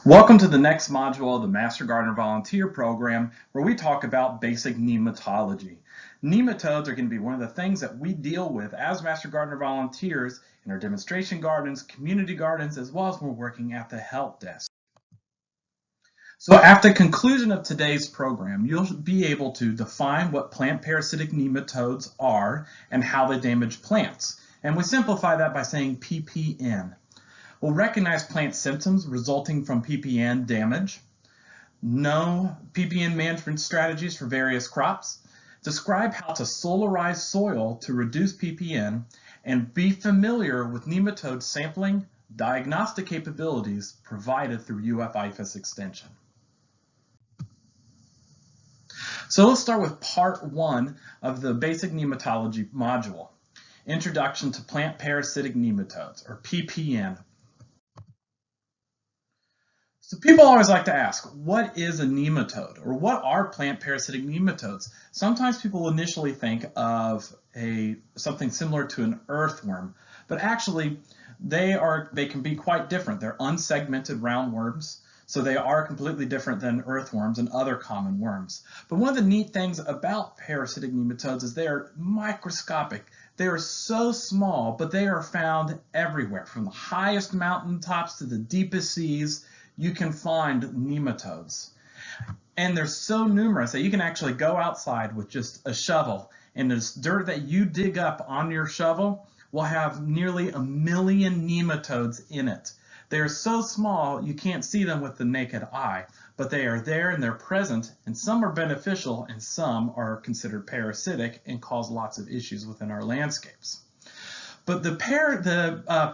Welcome to the next module of the Master Gardener Volunteer Program, where we talk about basic nematology. Nematodes are going to be one of the things that we deal with as Master Gardener volunteers in our demonstration gardens, community gardens, as well as when we're working at the help desk. So at the conclusion of today's program, you'll be able to define what plant parasitic nematodes are and how they damage plants. And we simplify that by saying PPN. We'll recognize plant symptoms resulting from PPN damage, know PPN management strategies for various crops, describe how to solarize soil to reduce PPN, and be familiar with nematode sampling diagnostic capabilities provided through IFAS extension. So let's start with part 1 of the basic nematology module, Introduction to Plant Parasitic Nematodes, or PPN. So people always like to ask, what is a nematode, or what are plant parasitic nematodes? Sometimes people initially think of something similar to an earthworm, but actually they can be quite different. They're unsegmented roundworms, so they are completely different than earthworms and other common worms. But one of the neat things about parasitic nematodes is they are microscopic. They are so small, but they are found everywhere, from the highest mountaintops to the deepest seas. You can find nematodes. And they're so numerous that you can actually go outside with just a shovel, and this dirt that you dig up on your shovel will have nearly 1 million nematodes in it. They're so small you can't see them with the naked eye, but they are there and they're present, and some are beneficial and some are considered parasitic and cause lots of issues within our landscapes. But the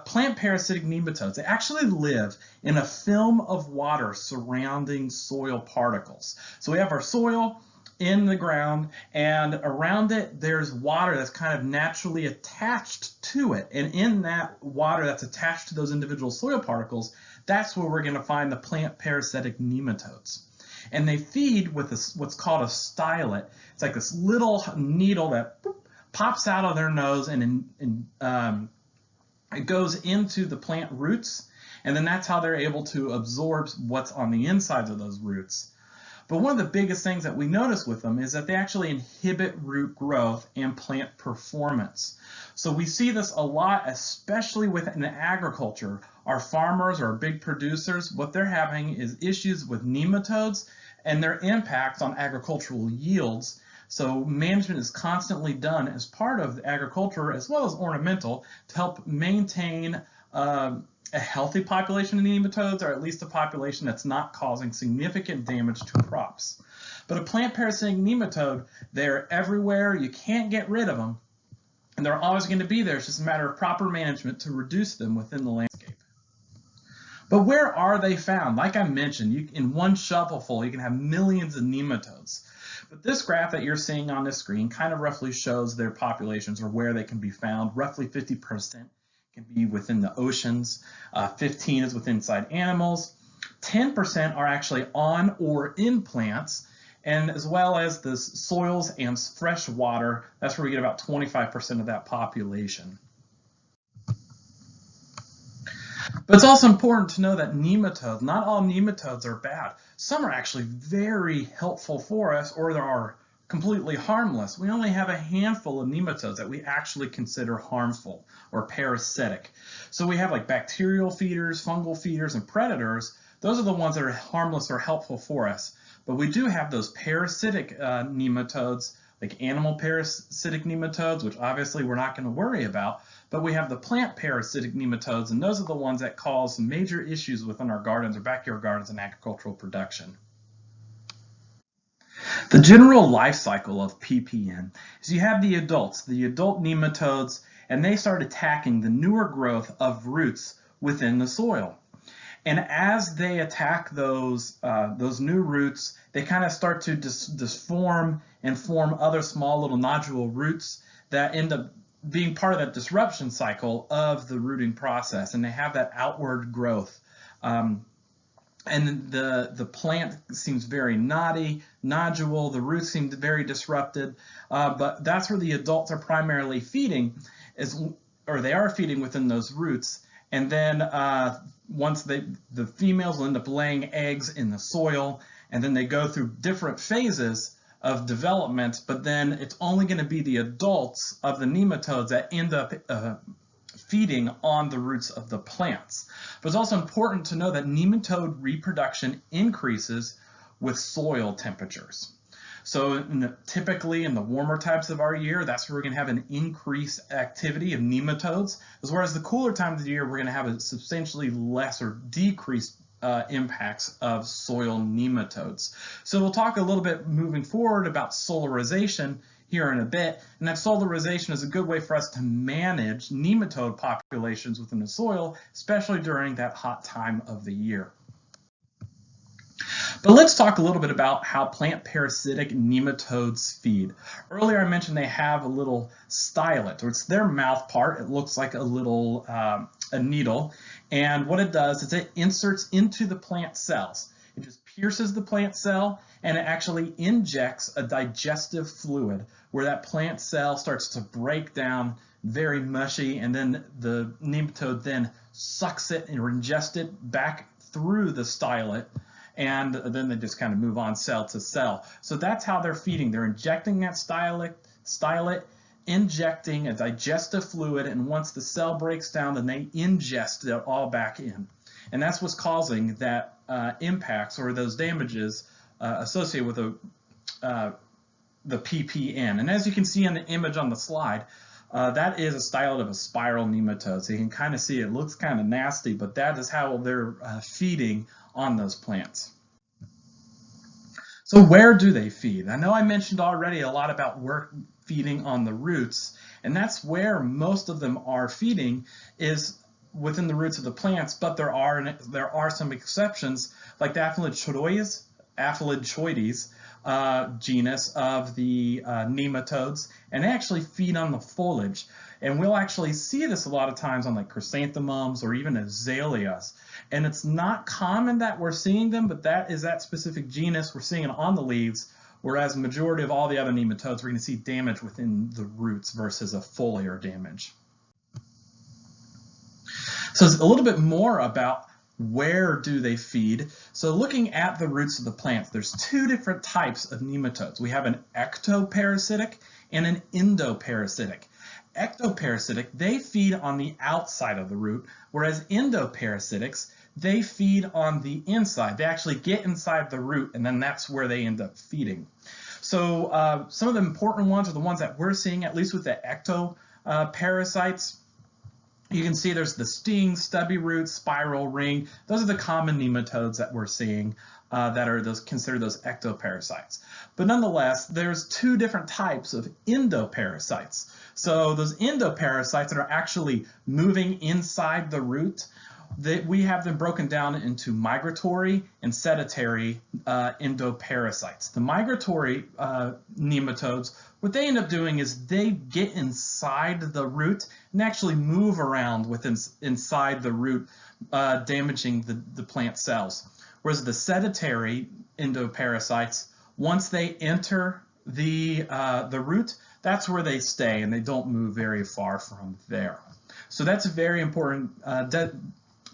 plant parasitic nematodes, they actually live in a film of water surrounding soil particles. So we have our soil in the ground, and around it there's water that's kind of naturally attached to it. And in that water that's attached to those individual soil particles, that's where we're going to find the plant parasitic nematodes. And they feed with what's called a stylet. It's like this little needle that pops out of their nose, and it goes into the plant roots, and then that's how they're able to absorb what's on the insides of those roots. But one of the biggest things that we notice with them is that they actually inhibit root growth and plant performance. So we see this a lot, especially within agriculture. Our farmers, our big producers, what they're having is issues with nematodes and their impact on agricultural yields. So management is constantly done as part of agriculture as well as ornamental to help maintain a healthy population of nematodes, or at least a population that's not causing significant damage to crops. But a plant parasitic nematode, they're everywhere. You can't get rid of them, and they're always going to be there. It's just a matter of proper management to reduce them within the landscape. But where are they found? Like I mentioned, in one shovelful, you can have millions of nematodes. But this graph that you're seeing on this screen kind of roughly shows their populations, or where they can be found. Roughly 50% can be within the oceans, 15% is within inside animals, 10% are actually on or in plants, and as well as the soils and fresh water. That's where we get about 25% of that population. But it's also important to know that nematodes, not all nematodes are bad. Some are actually very helpful for us, or they are completely harmless. We only have a handful of nematodes that we actually consider harmful or parasitic. So we have like bacterial feeders, fungal feeders, and predators. Those are the ones that are harmless or helpful for us. But we do have those parasitic nematodes, like animal parasitic nematodes, which obviously we're not going to worry about. But we have the plant parasitic nematodes, and those are the ones that cause major issues within our gardens or backyard gardens and agricultural production. The general life cycle of PPN is you have the adult nematodes, and they start attacking the newer growth of roots within the soil. And as they attack those new roots, they kind of start to disform and form other small little nodule roots that end up being part of that disruption cycle of the rooting process, and they have that outward growth. And the plant seems very nodule, the roots seem very disrupted, but that's where the adults are primarily feeding, or they are feeding within those roots. and then once the females will end up laying eggs in the soil, and then they go through different phases of development, but then it's only going to be the adults of the nematodes that end up feeding on the roots of the plants. But it's also important to know that nematode reproduction increases with soil temperatures. So typically in the warmer types of our year, that's where we're going to have an increased activity of nematodes, whereas the cooler times of the year, we're going to have a substantially less or decreased impacts of soil nematodes. So we'll talk a little bit moving forward about solarization here in a bit, and that solarization is a good way for us to manage nematode populations within the soil, especially during that hot time of the year. But let's talk a little bit about how plant parasitic nematodes feed. Earlier I mentioned they have a little stylet, or it's their mouth part. It looks like a little a needle, and what it does is it inserts into the plant cells. It just pierces the plant cell, and it actually injects a digestive fluid where that plant cell starts to break down very mushy, and then the nematode then sucks it and ingests it back through the stylet, and then they just kind of move on cell to cell. So that's how they're feeding. They're injecting that stylet, injecting a digestive fluid, and once the cell breaks down, then they ingest it all back in. And that's what's causing that impacts or those damages associated with the PPN. And as you can see in the image on the slide, that is a stylet of a spiral nematode. So you can kind of see it looks kind of nasty, but that is how they're feeding on those plants. So where do they feed? I know I mentioned already a lot about feeding on the roots, and that's where most of them are feeding, is within the roots of the plants, but there are some exceptions, like the Aphilochoides genus of the nematodes, and they actually feed on the foliage. And we'll actually see this a lot of times on like chrysanthemums or even azaleas. And it's not common that we're seeing them, but that is that specific genus. We're seeing it on the leaves, whereas the majority of all the other nematodes, we're going to see damage within the roots versus a foliar damage. So it's a little bit more about where do they feed. So looking at the roots of the plants, there's two different types of nematodes. We have an ectoparasitic and an endoparasitic. Ectoparasitic, they feed on the outside of the root, whereas endoparasitics, they feed on the inside. They actually get inside the root, and then that's where they end up feeding. So some of the important ones are the ones that we're seeing, at least with the ectoparasites. You can see there's the sting, stubby root, spiral ring. Those are the common nematodes that we're seeing that are considered those ectoparasites. But nonetheless, there's two different types of endoparasites. So those endoparasites that are actually moving inside the root, we have them broken down into migratory and sedentary endoparasites. The migratory nematodes, what they end up doing is they get inside the root and actually move around inside the root, damaging the plant cells. Whereas the sedentary endoparasites, once they enter the root, that's where they stay and they don't move very far from there. So that's a very important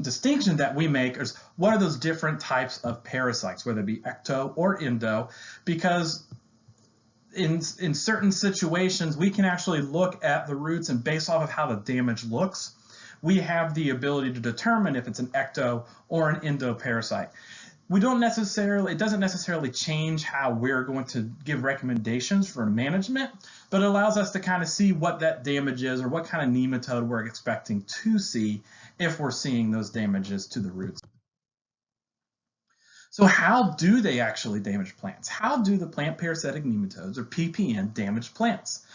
distinction that we make is what are those different types of parasites, whether it be ecto or endo, because in certain situations we can actually look at the roots, and based off of how the damage looks, we have the ability to determine if it's an ecto or an endo parasite. It doesn't necessarily change how we're going to give recommendations for management, but it allows us to kind of see what that damage is or what kind of nematode we're expecting to see if we're seeing those damages to the roots. So how do they actually damage plants? How do the plant parasitic nematodes, or PPN, damage plants?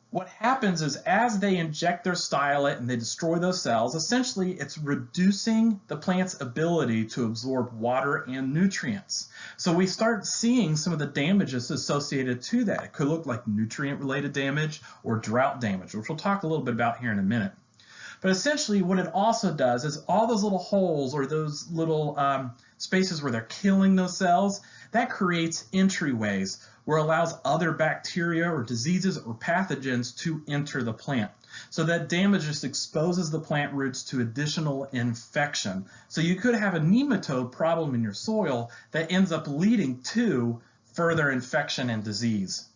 What happens is as they inject their stylet and they destroy those cells, essentially it's reducing the plant's ability to absorb water and nutrients. So we start seeing some of the damages associated to that. It could look like nutrient-related damage or drought damage, which we'll talk a little bit about here in a minute. But essentially what it also does is all those little holes or those little spaces where they're killing those cells, that creates entryways where it allows other bacteria or diseases or pathogens to enter the plant. So that damage just exposes the plant roots to additional infection. So you could have a nematode problem in your soil that ends up leading to further infection and disease.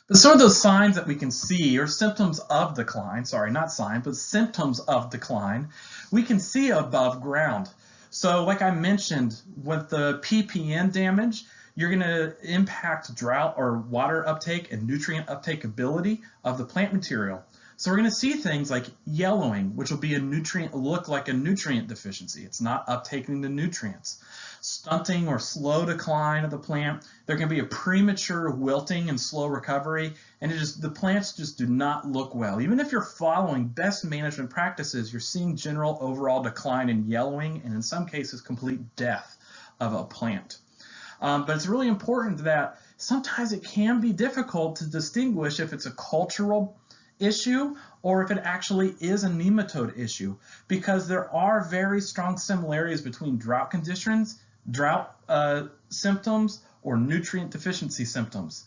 But some of those signs that we can see, or symptoms of decline, sorry, not signs, but symptoms of decline, we can see above ground. So like I mentioned, with the PPN damage, you're going to impact drought or water uptake and nutrient uptake ability of the plant material. So we're going to see things like yellowing, which will be look like a nutrient deficiency. It's not uptaking the nutrients. Stunting or slow decline of the plant. There can be a premature wilting and slow recovery, and the plants just do not look well. Even if you're following best management practices, you're seeing general overall decline in yellowing and in some cases complete death of a plant. But it's really important that sometimes it can be difficult to distinguish if it's a cultural issue or if it actually is a nematode issue, because there are very strong similarities between drought conditions, drought symptoms, or nutrient deficiency symptoms,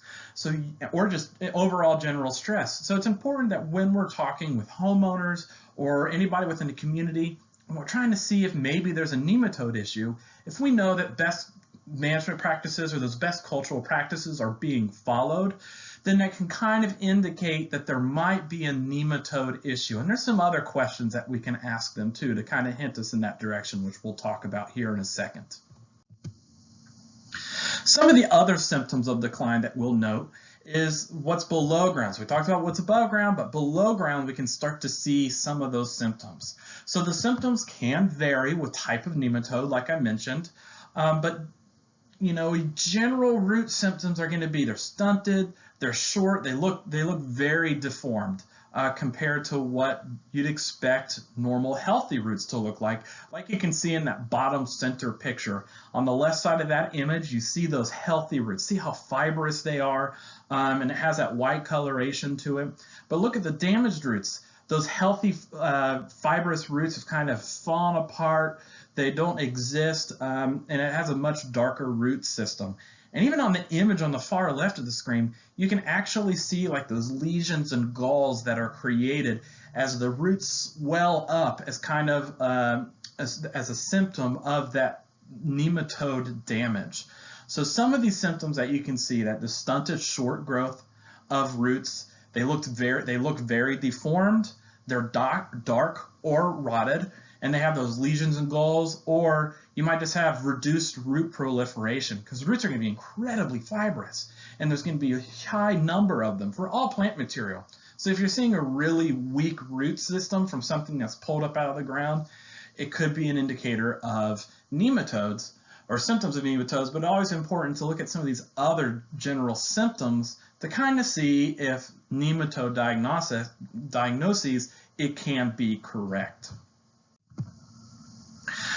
or just overall general stress. So it's important that when we're talking with homeowners or anybody within the community, and we're trying to see if maybe there's a nematode issue, if we know that best management practices or those best cultural practices are being followed, then that can kind of indicate that there might be a nematode issue. And there's some other questions that we can ask them too to kind of hint us in that direction, which we'll talk about here in a second. Some of the other symptoms of decline that we'll note is what's below ground. So we talked about what's above ground, but below ground we can start to see some of those symptoms. So the symptoms can vary with type of nematode, like I mentioned, but general root symptoms are going to be they're stunted, they're short, they look very deformed compared to what you'd expect normal healthy roots to look like you can see in that bottom center picture. On the left side of that image, you see those healthy roots. See how fibrous they are, and it has that white coloration to it. But look at the damaged roots. Those healthy fibrous roots have kind of fallen apart. They don't exist, and it has a much darker root system. And even on the image on the far left of the screen, you can actually see like those lesions and galls that are created as the roots swell up as kind of as a symptom of that nematode damage. So some of these symptoms that you can see, that the stunted short growth of roots, they look very deformed, they're dark or rotted, and they have those lesions and galls, or you might just have reduced root proliferation because roots are going to be incredibly fibrous and there's going to be a high number of them for all plant material. So if you're seeing a really weak root system from something that's pulled up out of the ground, it could be an indicator of nematodes or symptoms of nematodes, but always important to look at some of these other general symptoms to kind of see if nematode diagnoses, it can be correct.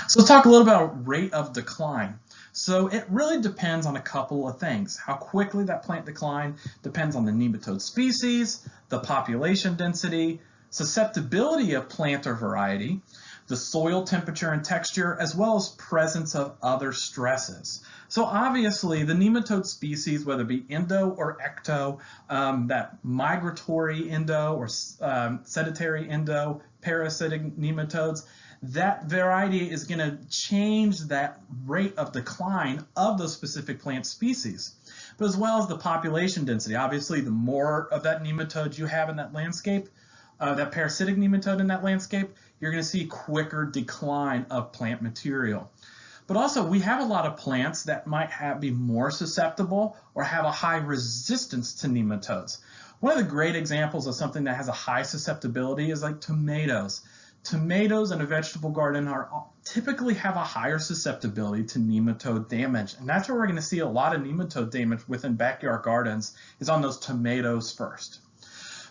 So let's talk a little about rate of decline. So it really depends on a couple of things. How quickly that plant decline depends on the nematode species, the population density, susceptibility of plant or variety, the soil temperature and texture, as well as presence of other stresses. So obviously the nematode species, whether it be endo or ecto, that migratory endo or sedentary endo, parasitic nematodes, that variety is going to change that rate of decline of those specific plant species, but as well as the population density. Obviously, the more of that nematode you have in that landscape, that parasitic nematode in that landscape, you're going to see quicker decline of plant material. But also, we have a lot of plants that might be more susceptible or have a high resistance to nematodes. One of the great examples of something that has a high susceptibility is like tomatoes. Tomatoes in a vegetable garden typically have a higher susceptibility to nematode damage, and that's where we're going to see a lot of nematode damage within backyard gardens, is on those tomatoes first.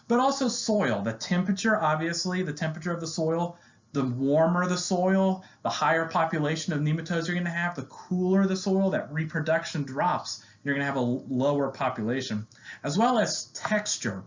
But also soil, the temperature, obviously, the temperature of the soil, the warmer the soil, the higher population of nematodes you're going to have, the cooler the soil, that reproduction drops, you're going to have a lower population, as well as texture.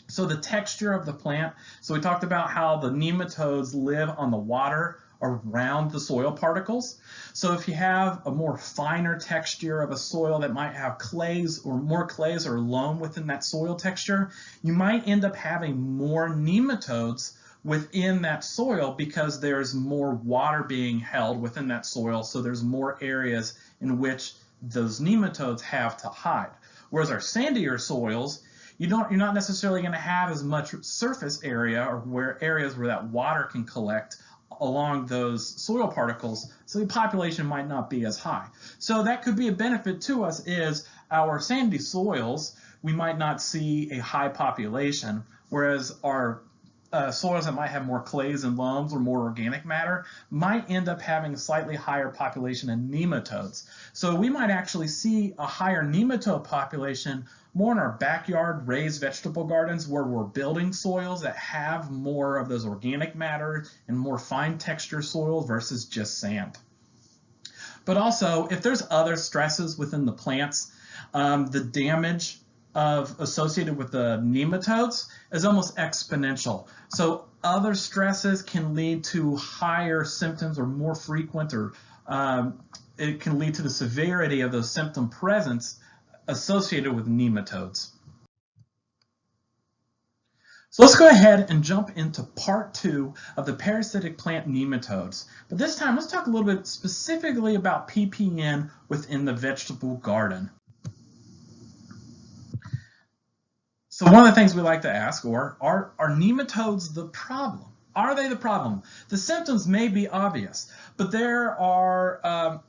So the texture of the plant, so we talked about how the nematodes live on the water around the soil particles. So if you have a more finer texture of a soil that might have clays or more clays or loam within that soil texture, you might end up having more nematodes within that soil because there's more water being held within that soil, so there's more areas in which those nematodes have to hide. Whereas our sandier soils, you're not necessarily going to have as much surface area or areas where that water can collect along those soil particles, so the population might not be as high. So that could be a benefit to us is our sandy soils, we might not see a high population, whereas our soils that might have more clays and loams or more organic matter might end up having a slightly higher population of nematodes. So we might actually see a higher nematode population more in our backyard raised vegetable gardens where we're building soils that have more of those organic matter and more fine texture soils versus just sand. But also, if there's other stresses within the plants, the damage associated with the nematodes is almost exponential. So other stresses can lead to higher symptoms or more frequent, or it can lead to the severity of those symptom presence associated with nematodes. So let's go ahead and jump into part 2 of the parasitic plant nematodes. But this time, let's talk a little bit specifically about PPN within the vegetable garden. So one of the things we like to ask are nematodes the problem? Are they the problem? The symptoms may be obvious, but there are,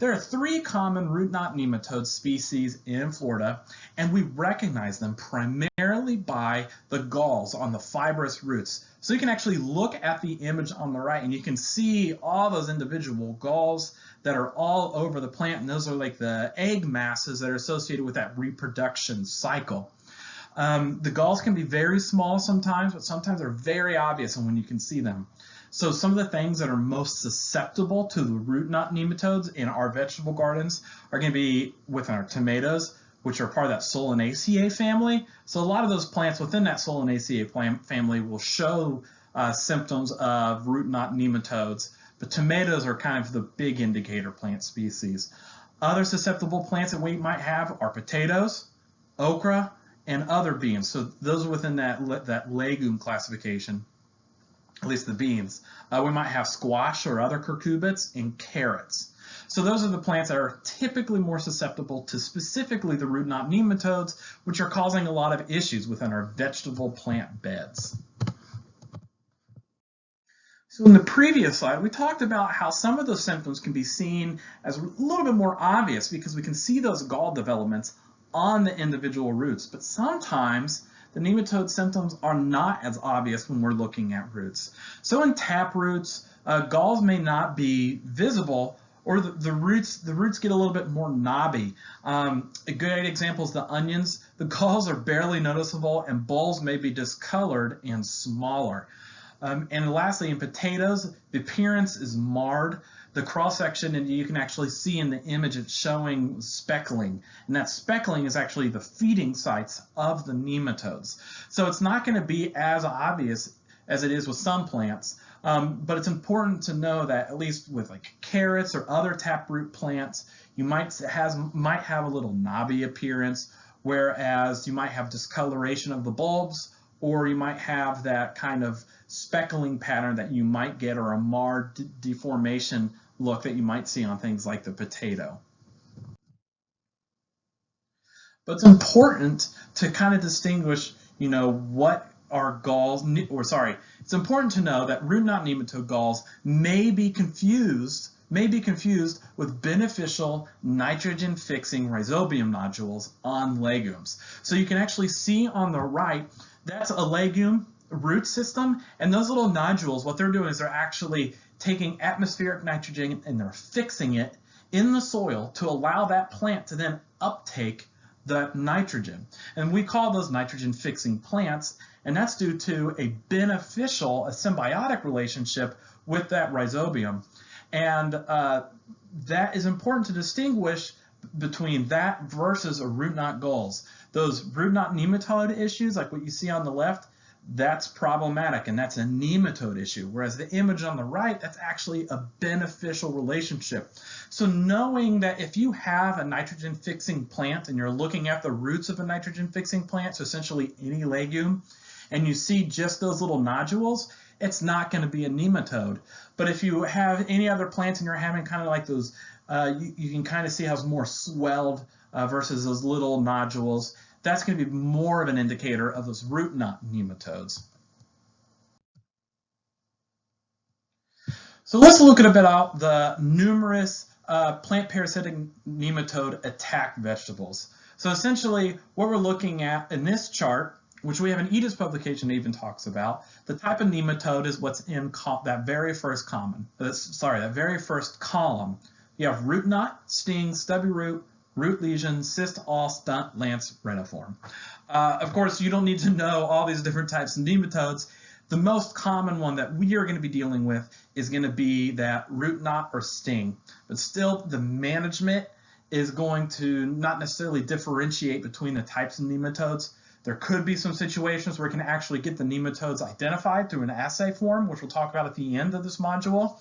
there are 3 common root knot nematode species in Florida, and we recognize them primarily by the galls on the fibrous roots. So you can actually look at the image on the right and you can see all those individual galls that are all over the plant, and those are like the egg masses that are associated with that reproduction cycle. The galls can be very small sometimes, but sometimes they're very obvious and when you can see them. So some of the things that are most susceptible to the root knot nematodes in our vegetable gardens are going to be within our tomatoes, which are part of that Solanaceae family. So a lot of those plants within that Solanaceae family will show symptoms of root knot nematodes, but tomatoes are kind of the big indicator plant species. Other susceptible plants that we might have are potatoes, okra, and other beans. So those are within that legume classification, at least the beans. We might have squash or other cucurbits and carrots. So those are the plants that are typically more susceptible to specifically the root knot nematodes, which are causing a lot of issues within our vegetable plant beds. So in the previous slide, we talked about how some of those symptoms can be seen as a little bit more obvious because we can see those gall developments on the individual roots, but sometimes the nematode symptoms are not as obvious when we're looking at roots. So in tap roots, galls may not be visible, or the roots get a little bit more knobby. A good example is the onions. The galls are barely noticeable and bulbs may be discolored and smaller. And lastly, in potatoes, the appearance is marred. The cross-section, and you can actually see in the image it's showing speckling, and that speckling is actually the feeding sites of the nematodes. So it's not going to be as obvious as it is with some plants, but it's important to know that at least with like carrots or other taproot plants, you might have a little knobby appearance, whereas you might have discoloration of the bulbs, or you might have that kind of speckling pattern that you might get, or a marred deformation look that you might see on things like the potato. But it's important to kind of distinguish, what are galls, it's important to know that root knot nematode galls may be confused with beneficial nitrogen fixing rhizobium nodules on legumes. So you can actually see on the right, that's a legume root system, and those little nodules, what they're doing is they're actually taking atmospheric nitrogen and they're fixing it in the soil to allow that plant to then uptake the nitrogen. And we call those nitrogen fixing plants, and that's due to a symbiotic relationship with that rhizobium. And that is important to distinguish between that versus a root knot galls. Those root knot nematode issues, like what you see on the left, that's problematic, and that's a nematode issue. Whereas the image on the right, that's actually a beneficial relationship. So knowing that if you have a nitrogen fixing plant and you're looking at the roots of a nitrogen fixing plant, so essentially any legume, and you see just those little nodules, it's not going to be a nematode. But if you have any other plants and you're having kind of like those, you can kind of see how it's more swelled versus those little nodules, that's going to be more of an indicator of those root knot nematodes. So let's look at a bit about the numerous plant parasitic nematode attack vegetables. So essentially what we're looking at in this chart, which we have an EDIS publication that even talks about, the type of nematode is what's in that very first column. You have root knot, sting, stubby root, root lesion, cyst, all, stunt, lance, reniform. Of course, you don't need to know all these different types of nematodes. The most common one that we are going to be dealing with is going to be that root knot or sting. But still, the management is going to not necessarily differentiate between the types of nematodes. There could be some situations where we can actually get the nematodes identified through an assay form, which we'll talk about at the end of this module.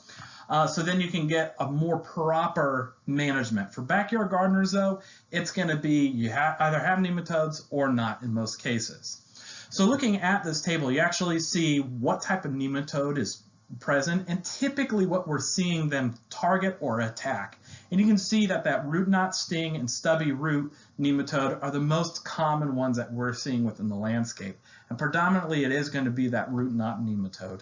So then you can get a more proper management. For backyard gardeners, though, it's going to be you either have nematodes or not in most cases. So looking at this table, you actually see what type of nematode is present and typically what we're seeing them target or attack. And you can see that root knot, sting, and stubby root nematode are the most common ones that we're seeing within the landscape. And predominantly it is going to be that root knot nematode.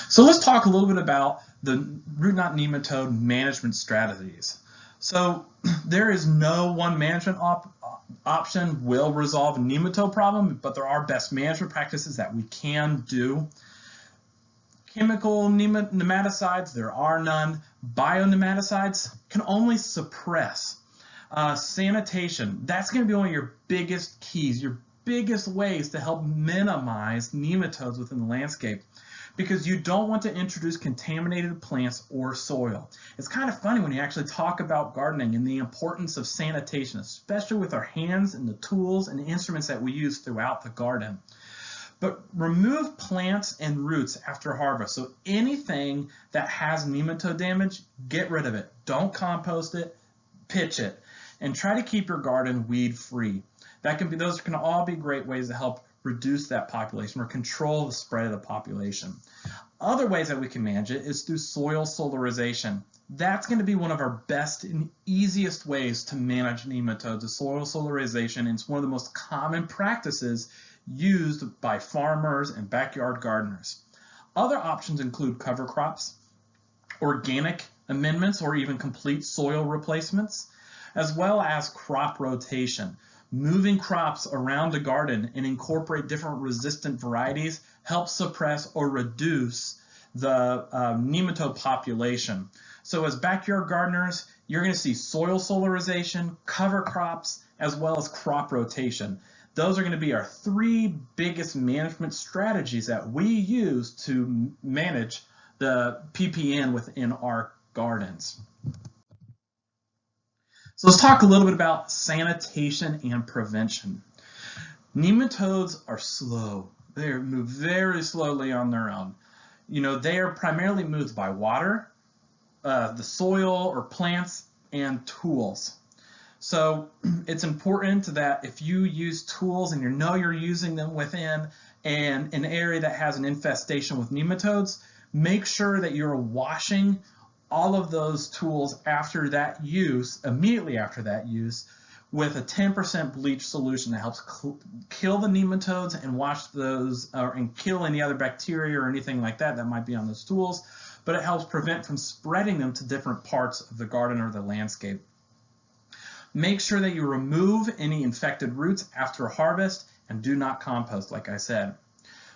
So let's talk a little bit about the root knot nematode management strategies. So there is no one management option will resolve a nematode problem, but there are best management practices that we can do. Chemical nematicides, there are none. Bionematicides can only suppress. Sanitation, that's going to be one of your biggest keys, your biggest ways to help minimize nematodes within the landscape, because you don't want to introduce contaminated plants or soil. It's kind of funny when you actually talk about gardening and the importance of sanitation, especially with our hands and the tools and the instruments that we use throughout the garden. But remove plants and roots after harvest. So anything that has nematode damage, get rid of it. Don't compost it, pitch it, and try to keep your garden weed free. Those can all be great ways to help reduce that population or control the spread of the population. Other ways that we can manage it is through soil solarization. That's going to be one of our best and easiest ways to manage nematodes, is soil solarization, and it's one of the most common practices used by farmers and backyard gardeners. Other options include cover crops, organic amendments, or even complete soil replacements, as well as crop rotation. Moving crops around the garden and incorporate different resistant varieties helps suppress or reduce the nematode population. So as backyard gardeners, you're going to see soil solarization, cover crops, as well as crop rotation. Those are going to be our three biggest management strategies that we use to manage the PPN within our gardens. So let's talk a little bit about sanitation and prevention. Nematodes are slow. They move very slowly on their own. They are primarily moved by water, the soil or plants, and tools. So it's important that if you use tools and you're using them within an area that has an infestation with nematodes, make sure that you're washing all of those tools after that use, immediately after that use, with a 10% bleach solution that helps kill the nematodes and wash those and kill any other bacteria or anything like that might be on those tools, but it helps prevent from spreading them to different parts of the garden or the landscape. Make sure that you remove any infected roots after harvest and do not compost, like I said.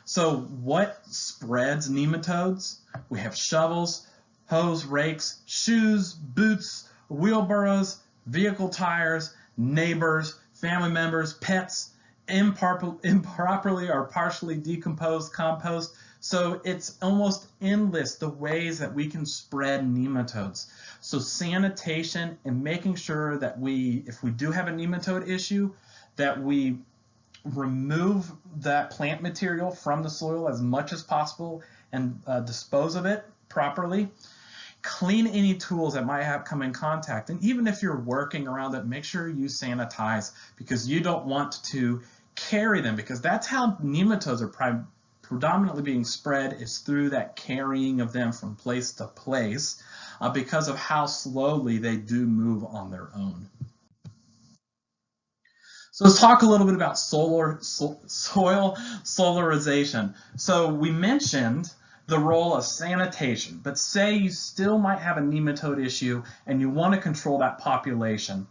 So what spreads nematodes? We have shovels, hose, rakes, shoes, boots, wheelbarrows, vehicle tires, neighbors, family members, pets, improperly or partially decomposed compost. So it's almost endless the ways that we can spread nematodes. So sanitation and making sure that if we do have a nematode issue, that we remove that plant material from the soil as much as possible and dispose of it properly. Clean any tools that might have come in contact, and even if you're working around it, make sure you sanitize, because you don't want to carry them, because that's how nematodes are predominantly being spread, is through that carrying of them from place to place, because of how slowly they do move on their own. So let's talk a little bit about soil solarization. So we mentioned the role of sanitation, but say you still might have a nematode issue and you want to control that population.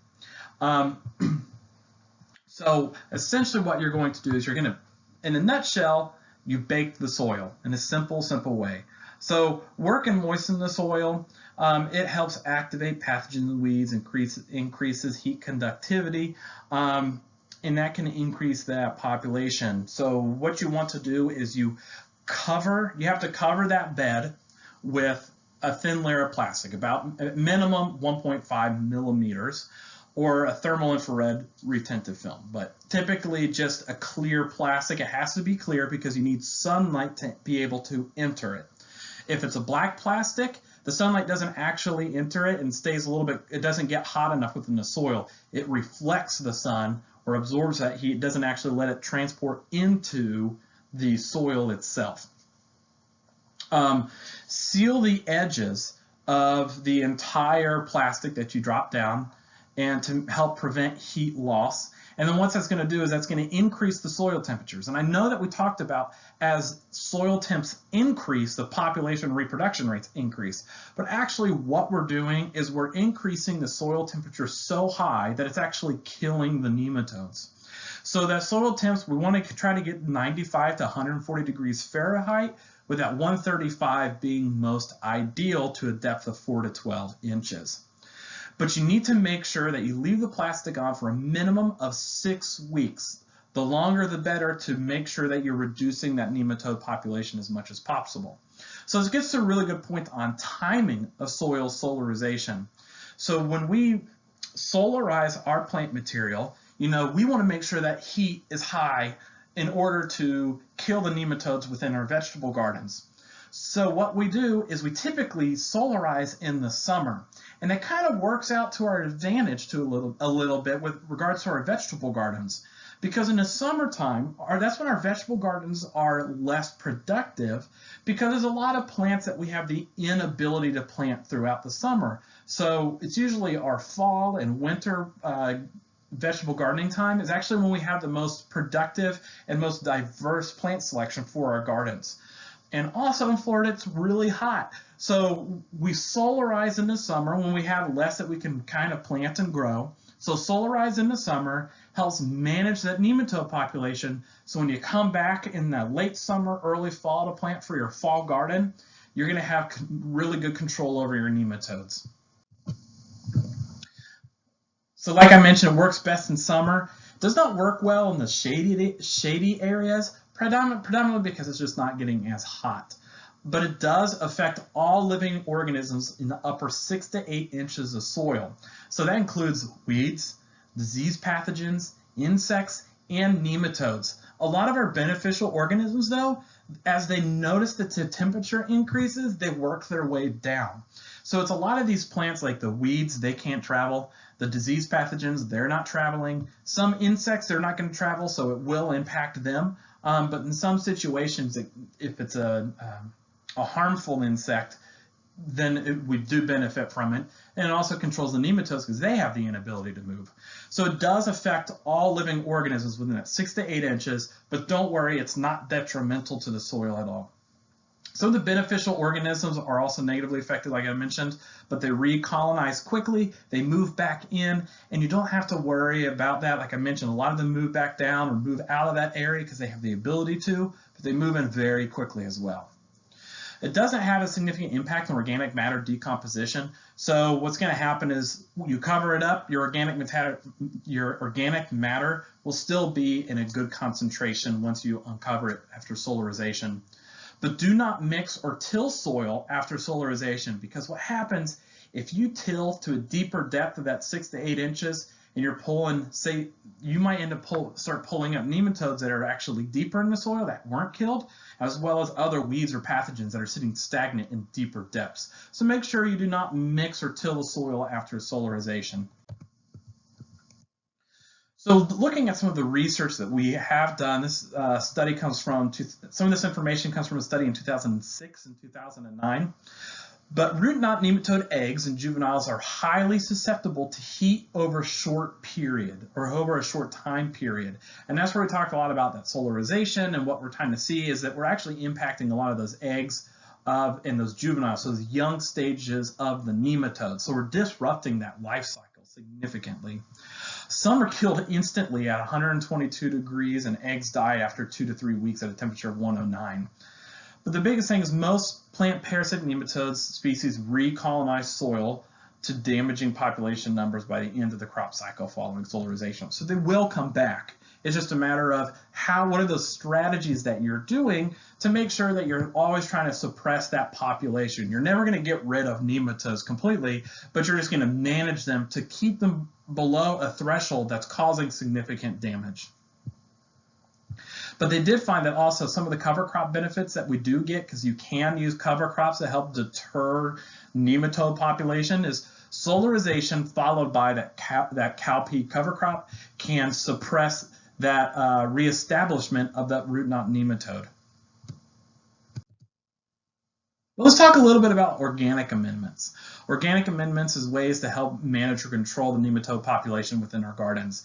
So essentially what you're going to do is you're going to, in a nutshell, you bake the soil in a simple way. So work and moisten the soil. It helps activate pathogens and weeds, increases heat conductivity, and that can increase that population. So what you want to do is you have to cover that bed with a thin layer of plastic, about at minimum 1.5 millimeters, or a thermal infrared retentive film, but typically just a clear plastic. It has to be clear because you need sunlight to be able to enter it. If it's a black plastic, the sunlight doesn't actually enter it and stays a little bit, it doesn't get hot enough within the soil. It reflects the sun or absorbs that heat. It doesn't actually let it transport into the soil itself. Seal the edges of the entire plastic that you drop down, and to help prevent heat loss. And then what that's going to do is that's going to increase the soil temperatures. And I know that we talked about as soil temps increase, the population and reproduction rates increase. But actually what we're doing is we're increasing the soil temperature so high that it's actually killing the nematodes. So that soil temps, we want to try to get 95 to 140 degrees Fahrenheit, with that 135 being most ideal to a depth of 4 to 12 inches. But you need to make sure that you leave the plastic on for a minimum of 6 weeks. The longer the better, to make sure that you're reducing that nematode population as much as possible. So this gets to a really good point on timing of soil solarization. So when we solarize our plant material, we want to make sure that heat is high in order to kill the nematodes within our vegetable gardens. So what we do is we typically solarize in the summer, and it kind of works out to our advantage a little bit with regards to our vegetable gardens, because in the summertime, that's when our vegetable gardens are less productive, because there's a lot of plants that we have the inability to plant throughout the summer. So it's usually our fall and winter vegetable gardening time is actually when we have the most productive and most diverse plant selection for our gardens. And also in Florida, it's really hot. So we solarize in the summer when we have less that we can kind of plant and grow. So solarize in the summer helps manage that nematode population. So when you come back in the late summer, early fall to plant for your fall garden, you're going to have really good control over your nematodes. So like I mentioned, it works best in summer. It does not work well in the shady areas, predominantly because it's just not getting as hot. But it does affect all living organisms in the upper 6 to 8 inches of soil. So that includes weeds, disease pathogens, insects, and nematodes. A lot of our beneficial organisms, though, as they notice that the temperature increases, they work their way down. So it's a lot of these plants, like the weeds, they can't travel. The disease pathogens, they're not traveling. Some insects, they're not going to travel, so it will impact them. But in some situations, if it's a harmful insect, then we do benefit from it. And it also controls the nematodes because they have the inability to move. So it does affect all living organisms within that 6 to 8 inches, but don't worry, it's not detrimental to the soil at all. Some of the beneficial organisms are also negatively affected, like I mentioned, but they recolonize quickly, they move back in, and you don't have to worry about that. Like I mentioned, a lot of them move back down or move out of that area because they have the ability to, but they move in very quickly as well. It doesn't have a significant impact on organic matter decomposition. So what's going to happen is you cover it up, your organic matter will still be in a good concentration once you uncover it after solarization. But do not mix or till soil after solarization, because what happens if you till to a deeper depth of that 6 to 8 inches, and you're pulling, say, you might end up start pulling up nematodes that are actually deeper in the soil that weren't killed, as well as other weeds or pathogens that are sitting stagnant in deeper depths. So make sure you do not mix or till the soil after solarization. So looking at some of the research that we have done, this study comes from, some of this information comes from a study in 2006 and 2009. But root knot nematode eggs in juveniles are highly susceptible to heat over a short period or over a short time period. And that's where we talked a lot about that solarization, and what we're trying to see is that we're actually impacting a lot of those eggs in those juveniles, so those young stages of the nematode. So we're disrupting that life cycle significantly. Some are killed instantly at 122 degrees, and eggs die after 2 to 3 weeks at a temperature of 109. But the biggest thing is most plant parasitic nematodes species recolonize soil to damaging population numbers by the end of the crop cycle following solarization. So they will come back. It's just a matter of what are those strategies that you're doing to make sure that you're always trying to suppress that population. You're never going to get rid of nematodes completely, but you're just going to manage them to keep them below a threshold that's causing significant damage. But they did find that also some of the cover crop benefits that we do get, because you can use cover crops to help deter nematode population, is solarization followed by that cowpea cover crop can suppress that reestablishment of that root knot nematode. Well, let's talk a little bit about organic amendments. Organic amendments is ways to help manage or control the nematode population within our gardens.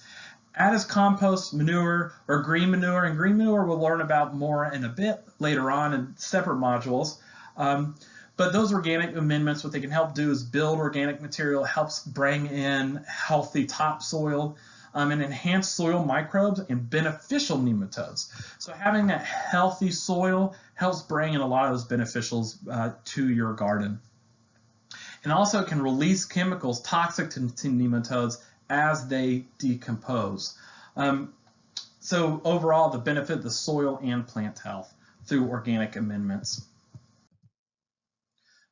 Add as compost, manure, or green manure, and green manure we'll learn about more in a bit later on in separate modules. But those organic amendments, what they can help do is build organic material, helps bring in healthy topsoil, and enhance soil microbes and beneficial nematodes. So having that healthy soil helps bring in a lot of those beneficials to your garden. And also it can release chemicals toxic to nematodes as they decompose. So overall, the benefit the soil and plant health through organic amendments.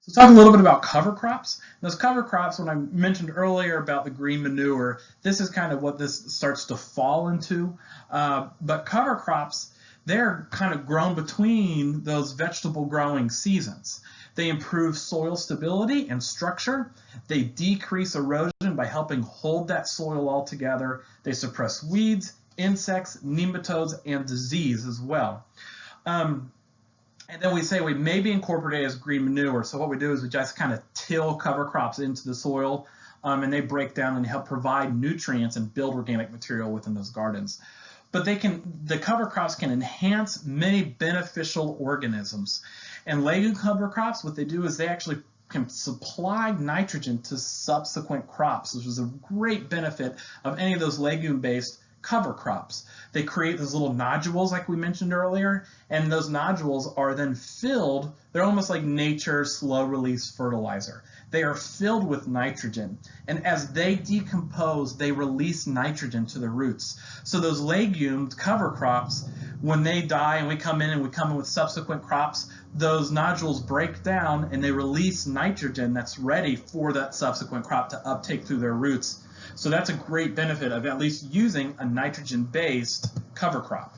So let's talk a little bit about cover crops. Those cover crops, when I mentioned earlier about the green manure, this is kind of what this starts to fall into. But cover crops, they're kind of grown between those vegetable growing seasons. They improve soil stability and structure. They decrease erosion by helping hold that soil all together. They suppress weeds, insects, nematodes, and disease as well. And then we say we may be incorporated as green manure. So what we do is we just kind of till cover crops into the soil, and they break down and help provide nutrients and build organic material within those gardens. But the cover crops can enhance many beneficial organisms. And legume cover crops, what they do is they actually can supply nitrogen to subsequent crops, which is a great benefit of any of those legume-based cover crops. They create those little nodules like we mentioned earlier, and those nodules are then filled. They're almost like nature's slow-release fertilizer. They are filled with nitrogen, and as they decompose, they release nitrogen to the roots. So those legume cover crops, when they die and we come in with subsequent crops, those nodules break down and they release nitrogen that's ready for that subsequent crop to uptake through their roots. So that's a great benefit of at least using a nitrogen-based cover crop.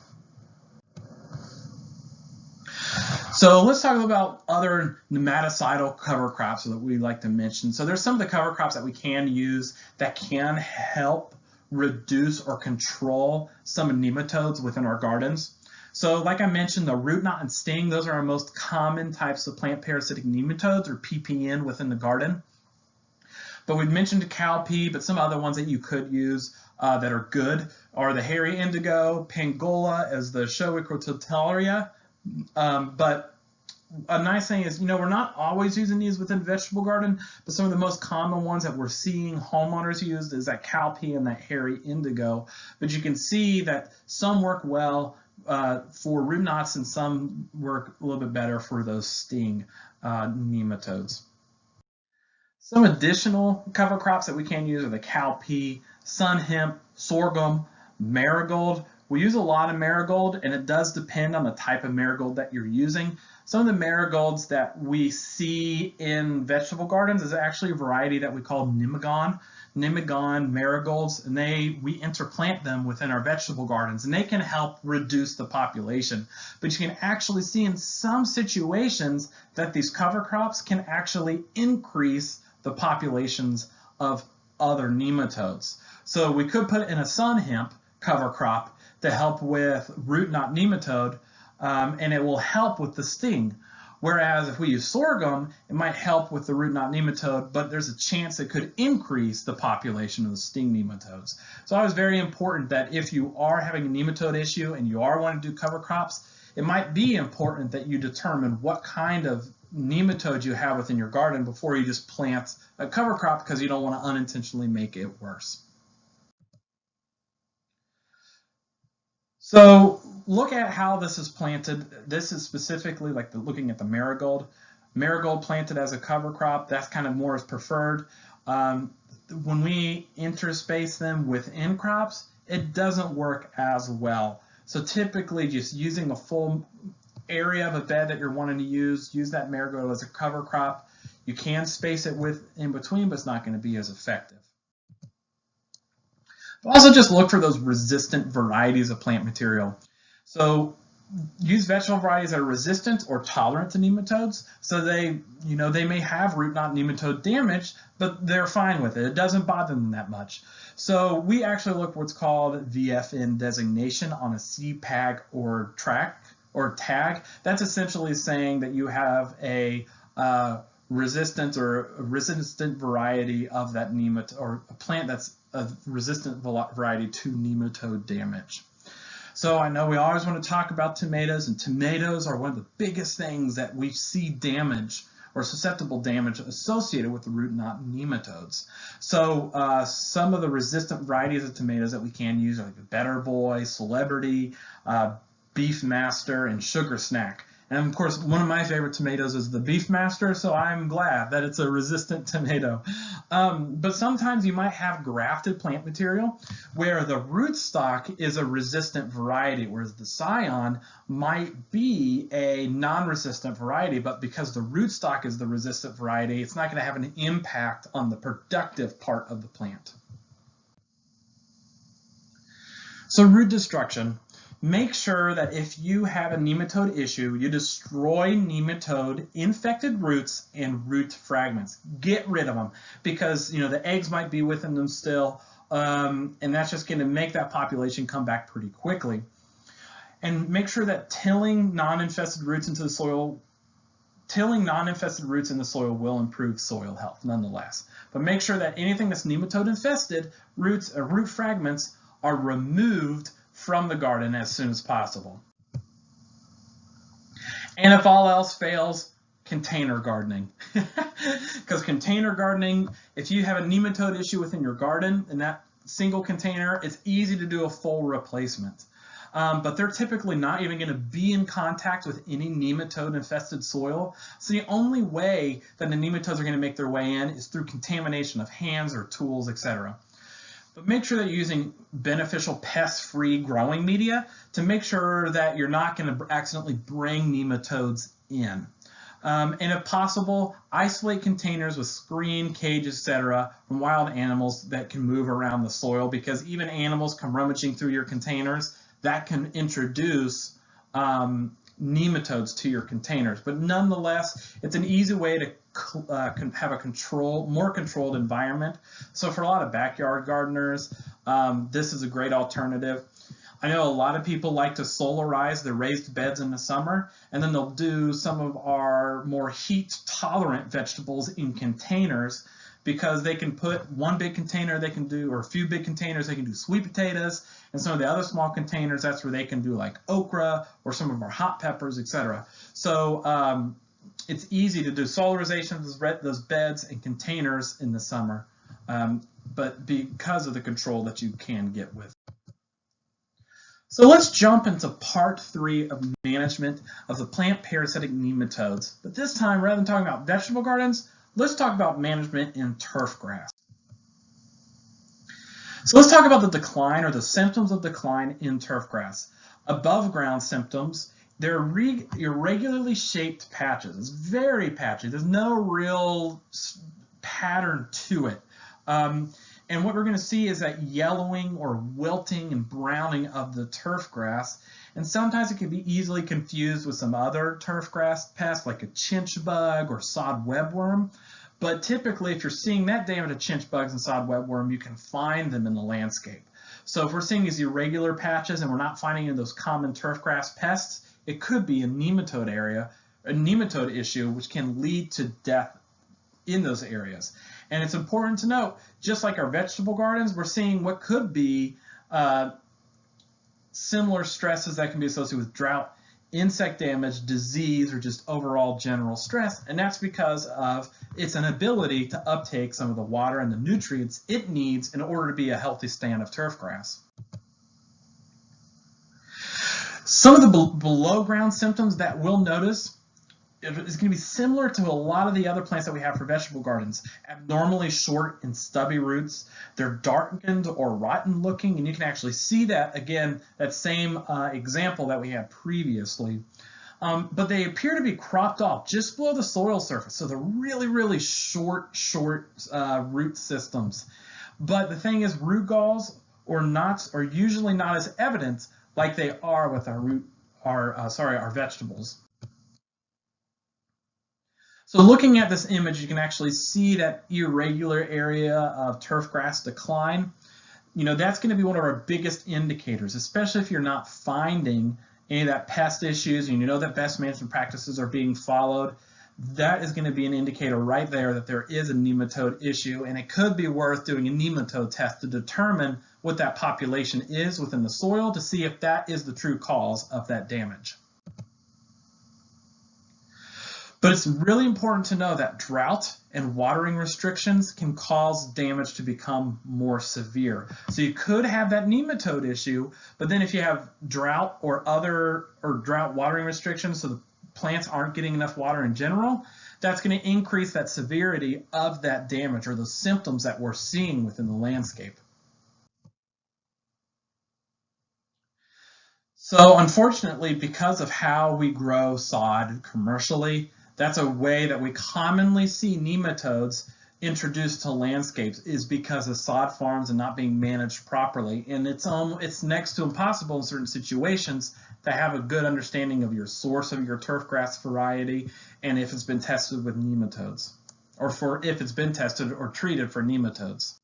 So let's talk about other nematicidal cover crops that we like to mention. So there's some of the cover crops that we can use that can help reduce or control some nematodes within our gardens. So like I mentioned, the root knot and sting, those are our most common types of plant parasitic nematodes, or PPN, within the garden. But we've mentioned cowpea, but some other ones that you could use that are good are the hairy indigo, pangola, as the Shoeicrototaria. But a nice thing is, we're not always using these within vegetable garden, but some of the most common ones that we're seeing homeowners use is that cowpea and that hairy indigo. But you can see that some work well for root knots and some work a little bit better for those sting nematodes. Some additional cover crops that we can use are the cowpea, sun hemp, sorghum, marigold. We use a lot of marigold, and it does depend on the type of marigold that you're using. Some of the marigolds that we see in vegetable gardens is actually a variety that we call Nemagon. nemagon, marigolds, and we interplant them within our vegetable gardens, and they can help reduce the population. But you can actually see in some situations that these cover crops can actually increase the populations of other nematodes. So we could put in a sun hemp cover crop to help with root knot nematode, and it will help with the sting. Whereas if we use sorghum, it might help with the root knot nematode, but there's a chance it could increase the population of the sting nematodes. So it was very important that if you are having a nematode issue and you are wanting to do cover crops, it might be important that you determine what kind of nematode you have within your garden before you just plant a cover crop, because you don't want to unintentionally make it worse. So look at how this is planted. This is specifically like looking at the marigold. Marigold planted as a cover crop, that's kind of more as preferred. When we interspace them within crops, it doesn't work as well. So typically just using a full area of a bed that you're wanting to use that marigold as a cover crop. You can space it in between, but it's not going to be as effective. Also just look for those resistant varieties of plant material. So use vegetable varieties that are resistant or tolerant to nematodes. So they may have root knot nematode damage, but they're fine with it. It doesn't bother them that much. So we actually look for what's called VFN designation on a CPAG or tag. That's essentially saying that you have a resistant variety of that nematode, or a plant that's a resistant variety to nematode damage. So I know we always want to talk about tomatoes, and tomatoes are one of the biggest things that we see damage or susceptible damage associated with the root knot nematodes. So some of the resistant varieties of tomatoes that we can use are like Better Boy, Celebrity, Beef Master, and Sugar Snack. And of course, one of my favorite tomatoes is the Beef Master, so I'm glad that it's a resistant tomato. But sometimes you might have grafted plant material where the rootstock is a resistant variety, whereas the scion might be a non-resistant variety, but because the rootstock is the resistant variety, it's not going to have an impact on the productive part of the plant. So root destruction. Make sure that if you have a nematode issue, you destroy nematode infected roots and root fragments. Get rid of them, because the eggs might be within them still, and that's just going to make that population come back pretty quickly. And make sure that tilling non-infested roots in the soil will improve soil health nonetheless. But make sure that anything that's nematode infested, roots or root fragments, are removed from the garden as soon as possible. And if all else fails, container gardening. Because container gardening, if you have a nematode issue within your garden in that single container, it's easy to do a full replacement. But they're typically not even going to be in contact with any nematode infested soil. So the only way that the nematodes are going to make their way in is through contamination of hands or tools, etc. But make sure that you're using beneficial pest-free growing media to make sure that you're not going to accidentally bring nematodes in. And if possible, isolate containers with screen, cages, etc. from wild animals that can move around the soil, because even animals come rummaging through your containers that can introduce nematodes to your containers. But nonetheless, it's an easy way to have a more controlled environment. So for a lot of backyard gardeners, this is a great alternative. I know a lot of people like to solarize their raised beds in the summer, and then they'll do some of our more heat-tolerant vegetables in containers, because they can put one big container or a few big containers, they can do sweet potatoes, and some of the other small containers, that's where they can do like okra or some of our hot peppers, etc. So it's easy to do solarization of those beds and containers in the summer, but because of the control that you can get with. So let's jump into part 3 of management of the plant parasitic nematodes. But this time, rather than talking about vegetable gardens, let's talk about management in turf grass. So let's talk about the decline, or the symptoms of decline in turf grass. Above ground symptoms, they're irregularly shaped patches. It's very patchy. There's no real pattern to it. And And what we're going to see is that yellowing or wilting and browning of the turf grass. And sometimes it can be easily confused with some other turf grass pests like a chinch bug or sod webworm. But typically, if you're seeing that damage of chinch bugs and sod webworm, you can find them in the landscape. So if we're seeing these irregular patches and we're not finding any of those common turf grass pests, it could be a nematode issue, which can lead to death in those areas. And it's important to note, just like our vegetable gardens, we're seeing what could be similar stresses that can be associated with drought, insect damage, disease, or just overall general stress. And that's because of its inability to uptake some of the water and the nutrients it needs in order to be a healthy stand of turf grass. Some of the below ground symptoms that we'll notice is going to be similar to a lot of the other plants that we have for vegetable gardens. Abnormally short and stubby roots. They're darkened or rotten looking, and you can actually see that, again, that same example that we had previously. But they appear to be cropped off just below the soil surface. So they're really, really short root systems. But the thing is, root galls or knots are usually not as evident like they are with our vegetables. So looking at this image, you can actually see that irregular area of turf grass decline. You know, that's going to be one of our biggest indicators, especially if you're not finding any of that pest issues and you know that best management practices are being followed. That is going to be an indicator right there that there is a nematode issue, and it could be worth doing a nematode test to determine what that population is within the soil to see if that is the true cause of that damage. But it's really important to know that drought and watering restrictions can cause damage to become more severe. So you could have that nematode issue, but then if you have drought or drought watering restrictions, so the plants aren't getting enough water in general, that's going to increase that severity of that damage or those symptoms that we're seeing within the landscape. So unfortunately, because of how we grow sod commercially, that's a way that we commonly see nematodes introduced to landscapes, is because of sod farms and not being managed properly. And it's next to impossible in certain situations to have a good understanding of your source of your turf grass variety and if it's been tested with nematodes, or if it's been tested or treated for nematodes.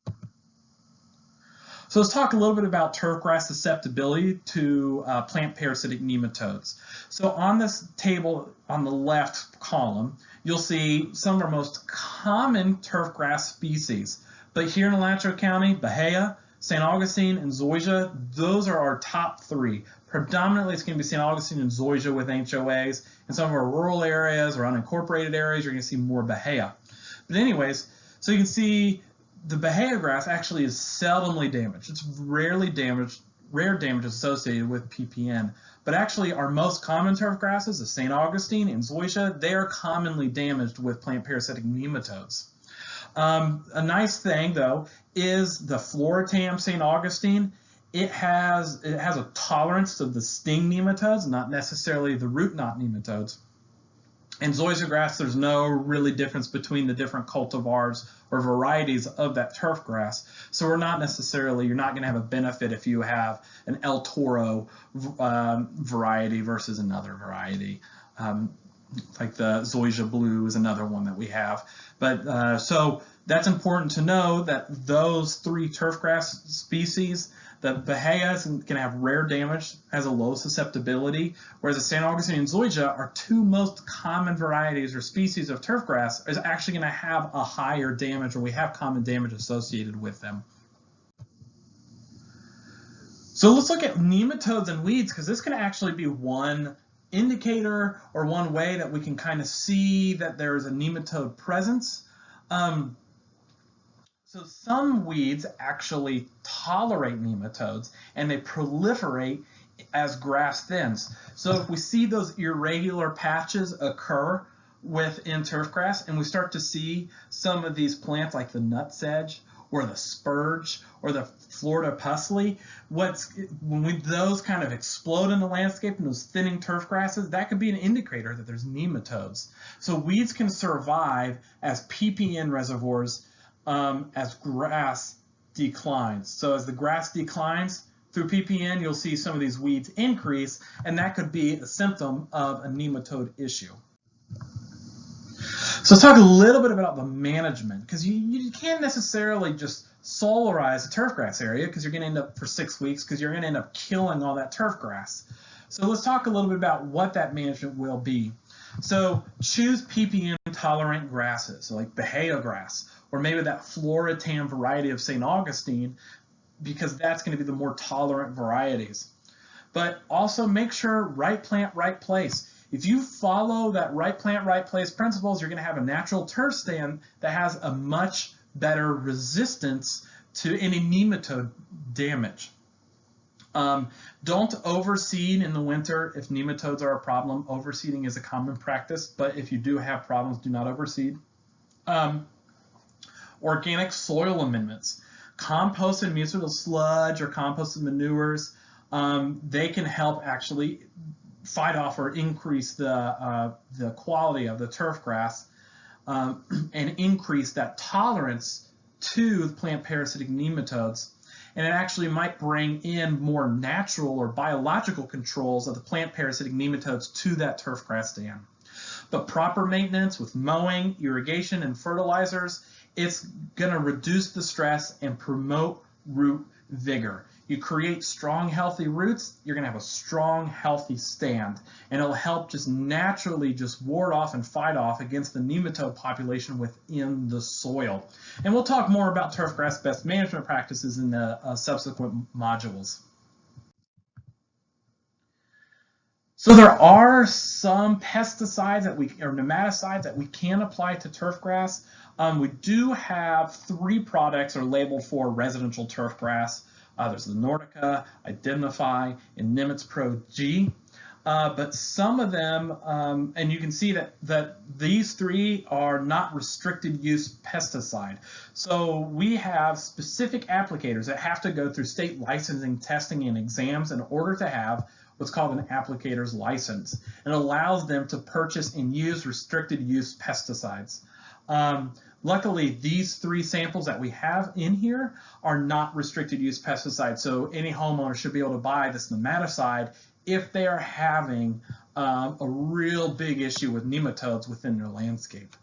So let's talk a little bit about turfgrass susceptibility to plant parasitic nematodes. So on this table on the left column, you'll see some of our most common turfgrass species. But here in Alachua County, Bahia, St. Augustine, and Zoysia, those are our top three. Predominantly, it's going to be St. Augustine and Zoysia with HOAs. In some of our rural areas or unincorporated areas, you're going to see more Bahia. But anyways, so you can see the Bahia grass actually is seldomly damaged. It's rare damage associated with PPN. But actually, our most common turf grasses, the St. Augustine and Zoysia, they are commonly damaged with plant parasitic nematodes. A nice thing, though, is the Floratam St. Augustine. It has a tolerance to the sting nematodes, not necessarily the root knot nematodes. And zoysia grass, there's no really difference between the different cultivars or varieties of that turf grass. So you're not going to have a benefit if you have an El Toro variety versus another variety. Like the Zoysia Blue is another one that we have. But so that's important to know that those three turf grass species, the Bahia is going to have rare damage, has a low susceptibility, whereas the St. Augustine and Zoysia, our two most common varieties or species of turf grass, is actually going to have a higher damage, or we have common damage associated with them. So let's look at nematodes and weeds, because this can actually be one indicator or one way that we can kind of see that there is a nematode presence. So some weeds actually tolerate nematodes and they proliferate as grass thins. So if we see those irregular patches occur within turf grass and we start to see some of these plants like the nutsedge or the spurge or the Florida pusley, when those kind of explode in the landscape and those thinning turf grasses, that could be an indicator that there's nematodes. So weeds can survive as PPN reservoirs as grass declines. So as the grass declines through ppn, you'll see some of these weeds increase, and that could be a symptom of a nematode issue. So let's talk a little bit about the management, because you can't necessarily just solarize a turfgrass area, because you're going to end up for 6 weeks, because you're going to end up killing all that turf grass. So let's talk a little bit about what that management will be. So choose ppm tolerant grasses, so like Bahia grass, or maybe that Floritan variety of St. Augustine, because that's going to be the more tolerant varieties. But also make sure right plant, right place. If you follow that right plant, right place principles, you're going to have a natural turf stand that has a much better resistance to any nematode damage. Don't overseed in the winter if nematodes are a problem. Overseeding is a common practice, but if you do have problems, do not overseed. Organic soil amendments. Composted municipal sludge or composted manures, they can help actually fight off or increase the quality of the turf grass and increase that tolerance to plant parasitic nematodes. And it actually might bring in more natural or biological controls of the plant parasitic nematodes to that turf grass stand. But proper maintenance with mowing, irrigation, and fertilizers, it's going to reduce the stress and promote root vigor. You create strong, healthy roots, you're going to have a strong, healthy stand. And it'll help just naturally just ward off and fight off against the nematode population within the soil. And we'll talk more about turfgrass best management practices in the subsequent modules. So there are some pesticides or nematicides that we can apply to turfgrass. We do have 3 products are labeled for residential turfgrass. There's the Nordica, Identify, and Nemat's Pro G. But some of them, and you can see that these 3 are not restricted use pesticide. So we have specific applicators that have to go through state licensing, testing, and exams in order to have what's called an applicator's license. It allows them to purchase and use restricted use pesticides. Luckily, these 3 samples that we have in here are not restricted use pesticides, so any homeowner should be able to buy this nematicide if they are having a real big issue with nematodes within their landscape.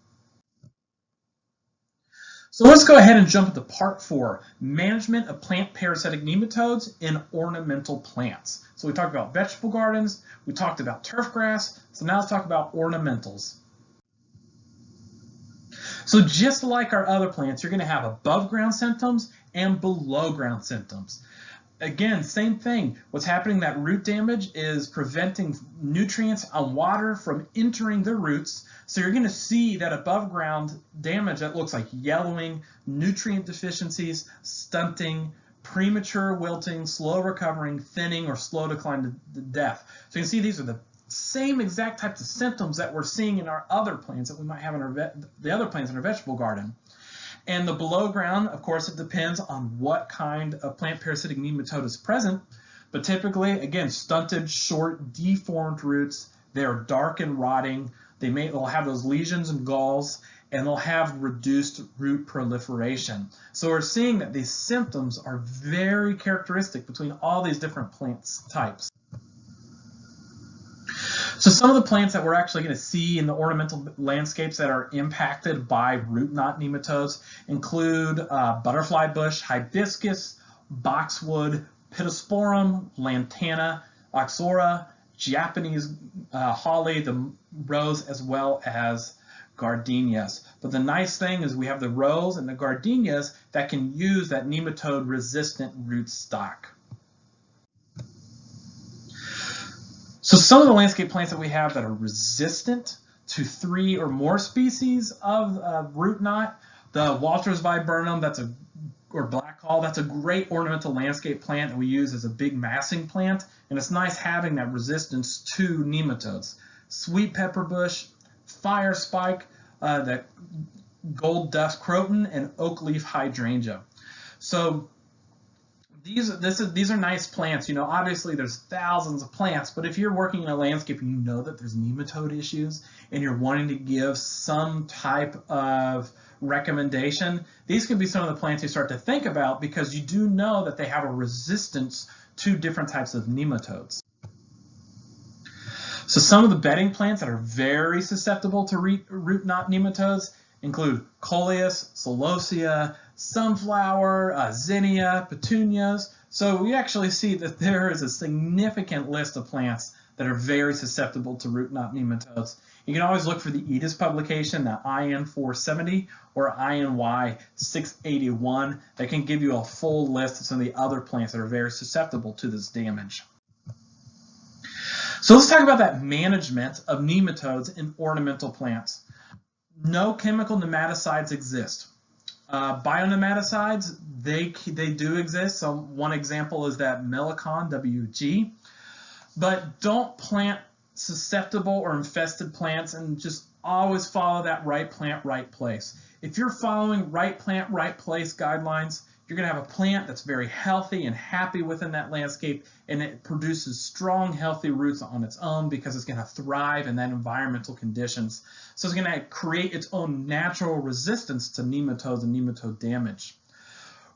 So let's go ahead and jump into part 4, management of plant parasitic nematodes in ornamental plants. So we talked about vegetable gardens, we talked about turfgrass, so now let's talk about ornamentals. So just like our other plants, you're going to have above ground symptoms and below ground symptoms. Again, same thing. What's happening, that root damage is preventing nutrients and water from entering the roots. So you're going to see that above ground damage that looks like yellowing, nutrient deficiencies, stunting, premature wilting, slow recovering, thinning, or slow decline to death. So you can see these are the same exact types of symptoms that we're seeing in our other plants that we might have in the other plants in our vegetable garden. And the below ground, of course, it depends on what kind of plant parasitic nematode is present, but typically, again, stunted, short, deformed roots. They're dark and rotting. They'll have those lesions and galls, and they'll have reduced root proliferation. So we're seeing that these symptoms are very characteristic between all these different plant types. So some of the plants that we're actually going to see in the ornamental landscapes that are impacted by root knot nematodes include butterfly bush, hibiscus, boxwood, pittosporum, lantana, oxora, Japanese holly, the rose, as well as gardenias. But the nice thing is we have the rose and the gardenias that can use that nematode resistant root stock. So some of the landscape plants that we have that are resistant to 3 or more species of root knot, the Walter's viburnum, or blackhaw, that's a great ornamental landscape plant that we use as a big massing plant, and it's nice having that resistance to nematodes. Sweet pepper bush, fire spike, that gold dust croton, and oak leaf hydrangea. So these are nice plants. You know, obviously there's thousands of plants, but if you're working in a landscape and you know that there's nematode issues and you're wanting to give some type of recommendation, these can be some of the plants you start to think about because you do know that they have a resistance to different types of nematodes. So some of the bedding plants that are very susceptible to root knot nematodes include coleus, celosia, sunflower, zinnia, petunias. So we actually see that there is a significant list of plants that are very susceptible to root knot nematodes. You can always look for the EDIS publication, the IN 470 or INY 681, that can give you a full list of some of the other plants that are very susceptible to this damage. So let's talk about that management of nematodes in ornamental plants. No chemical nematicides exist. Bionematicides, they do exist. So one example is that Melicon, WG. But don't plant susceptible or infested plants, and just always follow that right plant, right place. If you're following right plant, right place guidelines, you're going to have a plant that's very healthy and happy within that landscape, and it produces strong, healthy roots on its own because it's going to thrive in that environmental conditions. So it's going to create its own natural resistance to nematodes and nematode damage.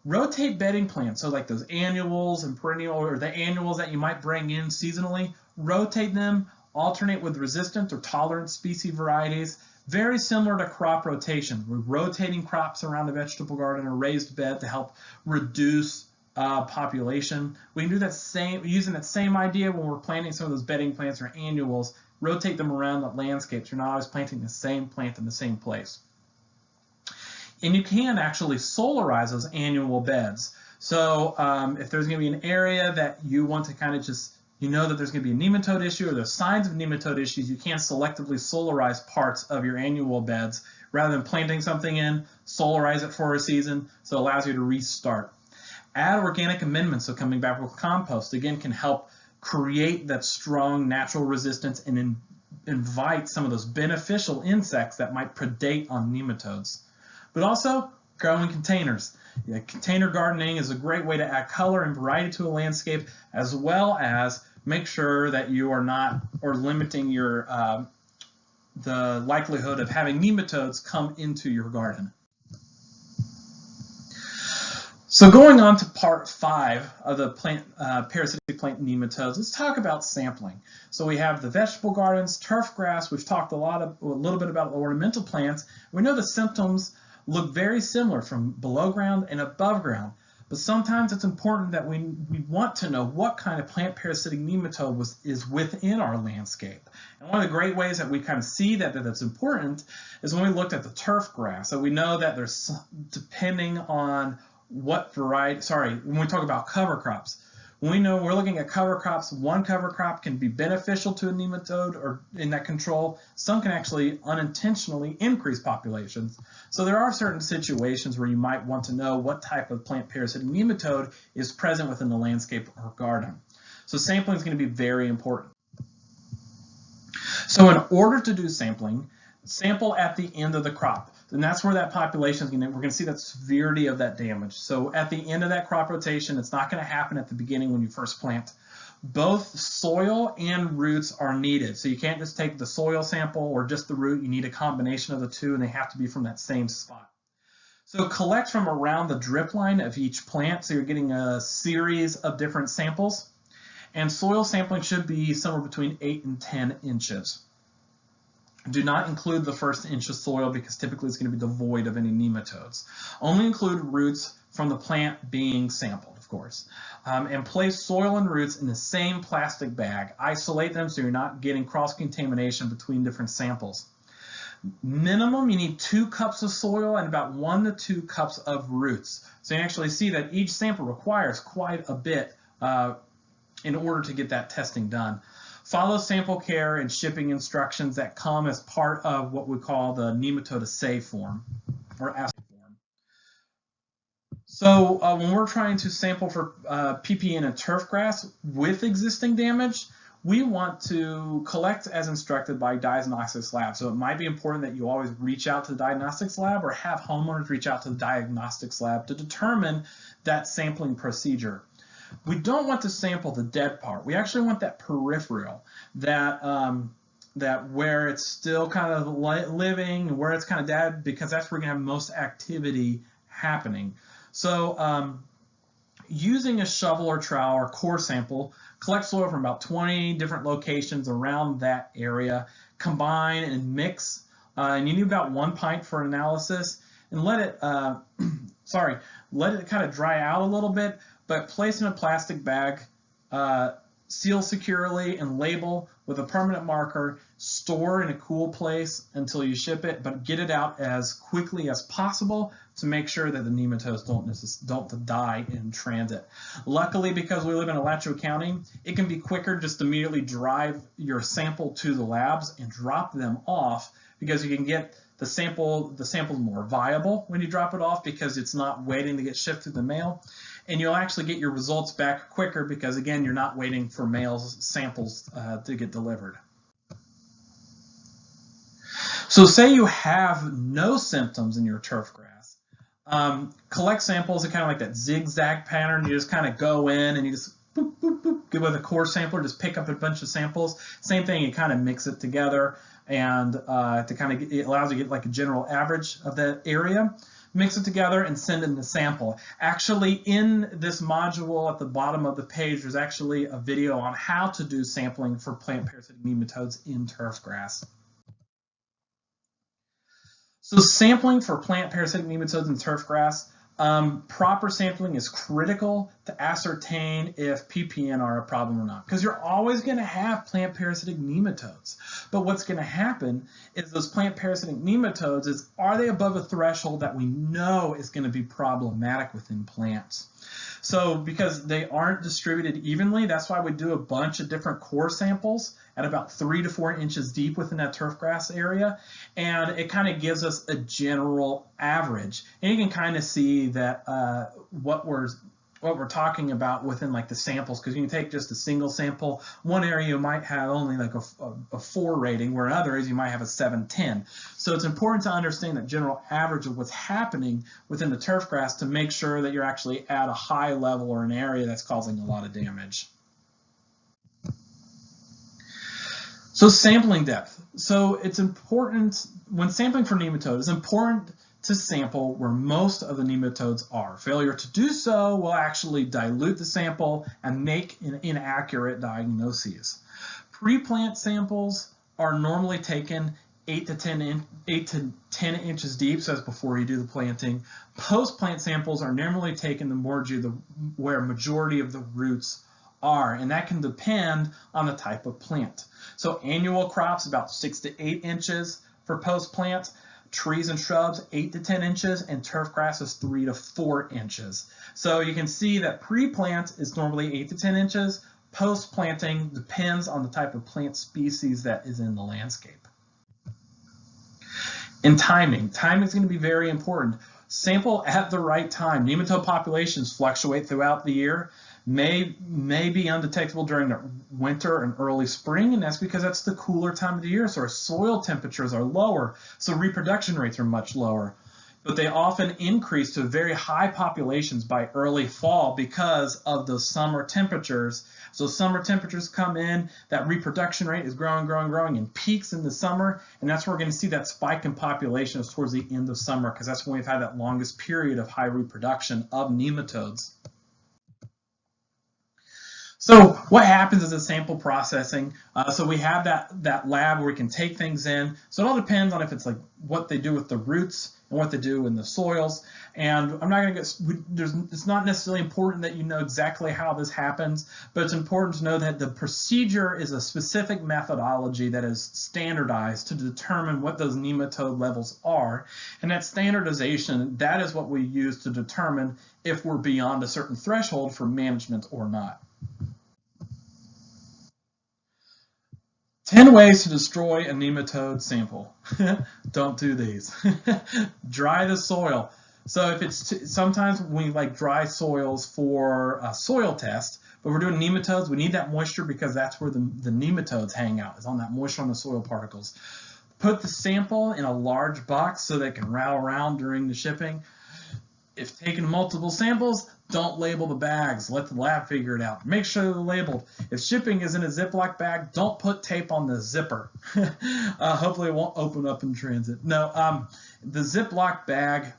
Rotate bedding plants, so like those annuals and perennial, or the annuals that you might bring in seasonally, rotate them, alternate with resistant or tolerant species varieties. Very similar to crop rotation. We're rotating crops around a vegetable garden or raised bed to help reduce population. We can do that using that same idea when we're planting some of those bedding plants or annuals. Rotate them around the landscapes. You're not always planting the same plant in the same place. And you can actually solarize those annual beds. So if there's going to be an area that you want to kind of just, you know that there's going to be a nematode issue or there's signs of nematode issues, you can selectively solarize parts of your annual beds rather than planting something in, solarize it for a season, so it allows you to restart. Add organic amendments, so coming back with compost, again, can help create that strong natural resistance and invite some of those beneficial insects that might predate on nematodes. But also, grow in containers. Yeah, container gardening is a great way to add color and variety to a landscape, as well as make sure that you are not limiting your the likelihood of having nematodes come into your garden. So going on to part 5 of the parasitic plant nematodes, let's talk about sampling. So we have the vegetable gardens, turf grass. We've talked a little bit about ornamental plants. We know the symptoms look very similar from below ground and above ground, but sometimes it's important that we want to know what kind of plant parasitic nematode is within our landscape. And one of the great ways that we kind of see that's important is when we looked at the turf grass. So we know that there's, depending on what variety, when we talk about cover crops, we know we're looking at cover crops. One cover crop can be beneficial to a nematode or in that control. Some can actually unintentionally increase populations. So there are certain situations where you might want to know what type of plant parasitic nematode is present within the landscape or garden. So sampling is going to be very important. So in order to do sampling, sample at the end of the crop. And that's where that population is we're going to see that severity of that damage. So at the end of that crop rotation, it's not going to happen at the beginning when you first plant. Both soil and roots are needed. So you can't just take the soil sample or just the root. You need a combination of the two, and they have to be from that same spot. So collect from around the drip line of each plant. So you're getting a series of different samples. And soil sampling should be somewhere between 8 and 10 inches. Do not include the first inch of soil because typically it's going to be devoid of any nematodes. Only include roots from the plant being sampled, of course. And place soil and roots in the same plastic bag. Isolate them so you're not getting cross-contamination between different samples. Minimum, you need 2 cups of soil and about 1 to 2 cups of roots. So you actually see that each sample requires quite a bit in order to get that testing done. Follow sample care and shipping instructions that come as part of what we call the nematode assay form or assay form. So when we're trying to sample for PPN and turf grass with existing damage, we want to collect as instructed by diagnostics lab. So it might be important that you always reach out to the diagnostics lab or have homeowners reach out to the diagnostics lab to determine that sampling procedure. We don't want to sample the dead part. We actually want that peripheral, that that where it's still kind of living and where it's kind of dead, because that's where you're going to have most activity happening. So using a shovel or trowel or core sample, collect soil from about 20 different locations around that area, combine and mix, and you need about 1 pint for analysis, and let it let it kind of dry out a little bit, but place in a plastic bag, seal securely, and label with a permanent marker. Store in a cool place until you ship it, but get it out as quickly as possible to make sure that the nematodes don't die in transit. Luckily, because we live in Alachua County, it can be quicker just to immediately drive your sample to the labs and drop them off, because you can get the sample more viable when you drop it off, because it's not waiting to get shipped through the mail. And you'll actually get your results back quicker because, again, you're not waiting for samples to get delivered. So say you have no symptoms in your turf grass. Collect samples in kind of like that zigzag pattern. You just kind of go in and you just boop, boop, boop, give with a core sampler, just pick up a bunch of samples. Same thing, you kind of mix it together, and it allows you to get like a general average of that area. Mix it together and send in the sample. Actually, in this module at the bottom of the page, there's actually a video on how to do sampling for plant parasitic nematodes in turf grass. So sampling for plant parasitic nematodes in turf grass, proper sampling is critical to ascertain if PPN are a problem or not, because you're always going to have plant parasitic nematodes. But what's going to happen is those plant parasitic nematodes are they above a threshold that we know is going to be problematic within plants. So because they aren't distributed evenly, that's why we do a bunch of different core samples at about 3 to 4 inches deep within that turf grass area, and it kind of gives us a general average. And you can kind of see that what we're talking about within like the samples, because you can take just a single sample. One area you might have only like a 4 rating, where in other areas you might have a 7-10. So it's important to understand that general average of what's happening within the turf grass to make sure that you're actually at a high level or an area that's causing a lot of damage. So sampling depth. So it's important, when sampling for nematodes, it's important to sample where most of the nematodes are. Failure to do so will actually dilute the sample and make inaccurate diagnoses. Pre-plant samples are normally taken 8 to 10 inches deep, so that's before you do the planting. Post-plant samples are normally taken where majority of the roots are, and that can depend on the type of plant. So annual crops about 6 to 8 inches for post-plant, trees and shrubs 8 to 10 inches, and turf grass is 3 to 4 inches. So you can see that pre-plant is normally 8 to 10 inches. Post-planting depends on the type of plant species that is in the landscape. And timing. Timing is going to be very important. Sample at the right time. Nematode populations fluctuate throughout the year. May be undetectable during the winter and early spring, and that's because that's the cooler time of the year, so our soil temperatures are lower, so reproduction rates are much lower. But they often increase to very high populations by early fall because of the summer temperatures. So summer temperatures come in, that reproduction rate is growing and peaks in the summer, and that's where we're going to see that spike in populations towards the end of summer, because that's when we've had that longest period of high reproduction of nematodes. So what happens is the sample processing. So we have that lab where we can take things in. So it all depends on if it's like what they do with the roots and what they do in the soils. And I'm not going to it's not necessarily important that you know exactly how this happens, but it's important to know that the procedure is a specific methodology that is standardized to determine what those nematode levels are. And that standardization, that is what we use to determine if we're beyond a certain threshold for management or not. 10 ways to destroy a nematode sample. Don't do these. Dry the soil. So if it's sometimes we like dry soils for a soil test, but we're doing nematodes, we need that moisture because that's where the nematodes hang out, is on that moisture on the soil particles. Put the sample in a large box so they can rattle around during the shipping. if taking multiple samples, don't label the bags. Let the lab figure it out. Make sure they're labeled. If shipping is in a Ziploc bag, don't put tape on the zipper. Hopefully it won't open up in transit. No, the Ziploc bag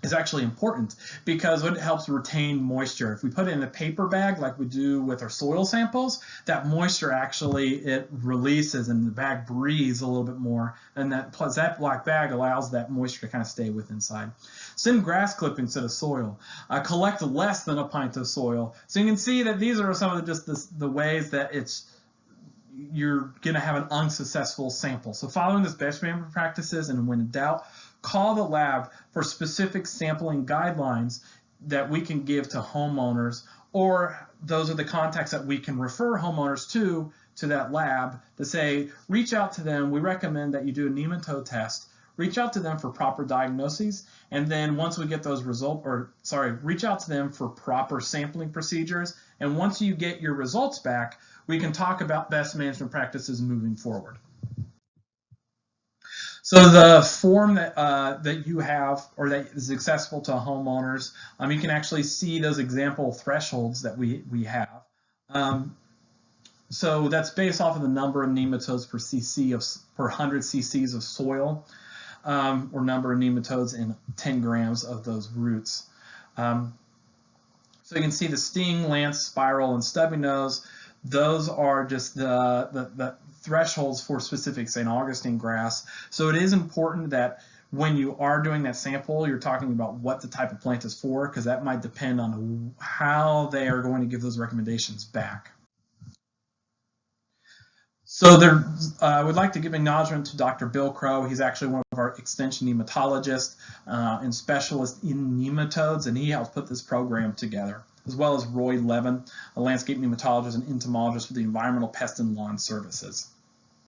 is actually important because it helps retain moisture. If we put it in a paper bag like we do with our soil samples, that moisture actually it releases and the bag breathes a little bit more, and that Ziploc bag allows that moisture to kind of stay with inside. Send grass clippings to the soil. Collect less than a pint of soil. So you can see that these are some of the ways that you're going to have an unsuccessful sample. So following this best management practices, and when in doubt, call the lab for specific sampling guidelines that we can give to homeowners, or those are the contacts that we can refer homeowners to that lab to say, reach out to them. We recommend that you do a nematode test. Reach out to them for proper diagnoses, and then once we get those results, reach out to them for proper sampling procedures, and once you get your results back, we can talk about best management practices moving forward. So the form that you have, or that is accessible to homeowners, you can actually see those example thresholds that we have. So that's based off of the number of nematodes per 100 cc's of soil, or number of nematodes in 10 grams of those roots. So you can see the sting, lance, spiral, and stubby nose. Those are just the thresholds for specific St. Augustine grass. So it is important that when you are doing that sample, you're talking about what the type of plant is for, because that might depend on how they are going to give those recommendations back. So I would like to give acknowledgement to Dr. Bill Crow. He's actually one of our extension nematologists and specialist in nematodes, and he helped put this program together, as well as Roy Levin, a landscape nematologist and entomologist with the Environmental Pest and Lawn Services.